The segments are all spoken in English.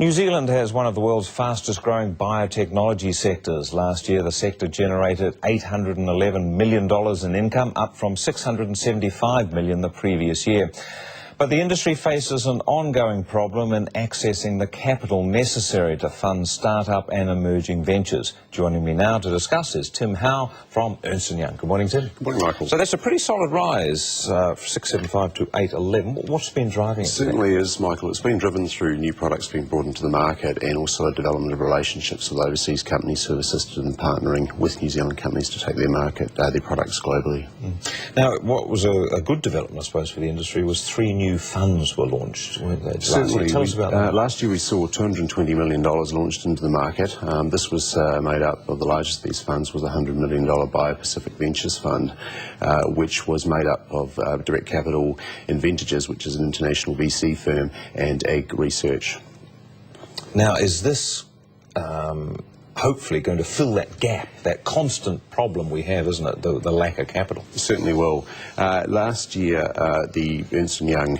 New Zealand has one of the world's fastest growing biotechnology sectors. Last year the sector generated $811 million in income, up from $675 million the previous year. But the industry faces an ongoing problem in accessing the capital necessary to fund start-up and emerging ventures. Joining me now to discuss is Tim Howe from Ernst & Young. Good morning, Tim. Good morning, Michael. So that's a pretty solid rise, 675 to 811. What's been driving it? It certainly is, Michael. It's been driven through new products being brought into the market and also a development of relationships with overseas companies who have assisted in partnering with New Zealand companies to take their products globally. Now, what was a good development, I suppose, for the industry was 3 new funds were launched, weren't they? Certainly. Tell us about that. Last year we saw $220 million launched into the market. This was made up of the largest of these funds was a $100 million Bio-Pacific Ventures Fund, which was made up of direct capital in Vintages, which is an international VC firm, and Ag Research. Now, is this hopefully going to fill that gap, that constant problem we have, isn't it, the lack of capital? It certainly will. Last year, the Ernst & Young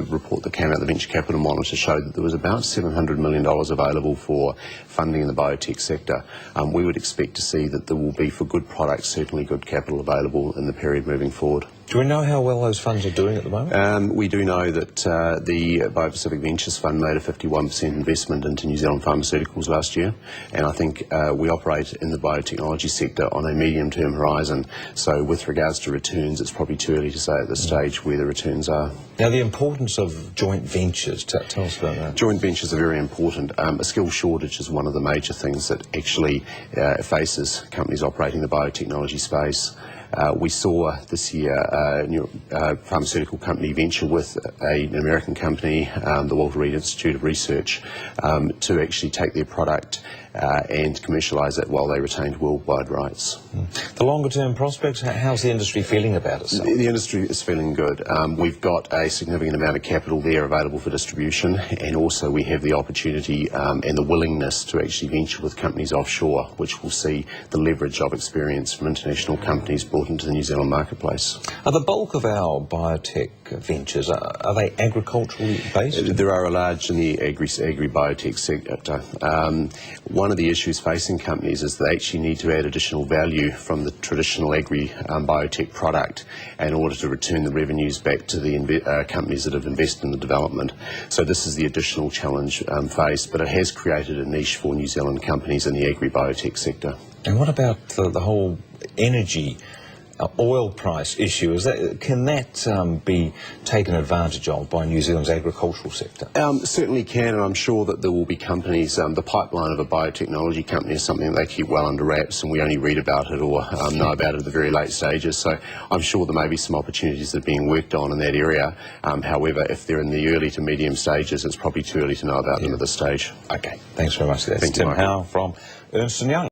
report that came out, the Venture Capital Monitor, showed that there was about $700 million available for funding in the biotech sector. We would expect to see that there will be, for good products, certainly good capital available in the period moving forward. Do we know how well those funds are doing at the moment? We do know that the Bio-Pacific Ventures Fund made a 51% investment into New Zealand pharmaceuticals last year, and I think we operate in the biotechnology sector on a medium-term horizon, so with regards to returns, it's probably too early to say at this stage where the returns are. Now, the importance of joint ventures, tell us about that. Joint ventures are very important. A skill shortage is one of the major things that actually faces companies operating in the biotechnology space. We saw this year a pharmaceutical company venture with an American company, the Walter Reed Institute of Research, to actually take their product and commercialise it while they retained worldwide rights. The longer-term prospects, how's the industry feeling about it? The industry is feeling good. We've got a significant amount of capital there available for distribution, and also we have the opportunity and the willingness to actually venture with companies offshore, which will see the leverage of experience from international companies brought into the New Zealand marketplace. Are the bulk of our biotech ventures, are they agriculturally based? There are a large in the agri-biotech sector. One of the issues facing companies is they actually need to add additional value from the traditional agri-biotech product in order to return the revenues back to the companies that have invested in the development. So this is the additional challenge faced, but it has created a niche for New Zealand companies in the agri-biotech sector. And what about the whole energy oil price issue? Can that be taken advantage of by New Zealand's agricultural sector? Certainly can, and I'm sure that there will be companies. The pipeline of a biotechnology company is something that they keep well under wraps, and we only read about it or know about it at the very late stages. So I'm sure there may be some opportunities that are being worked on in that area. However, if they're in the early to medium stages, it's probably too early to know about them at this stage. Okay, thanks very much. That's Thank you, Tim Michael. Howe from Ernst & Young.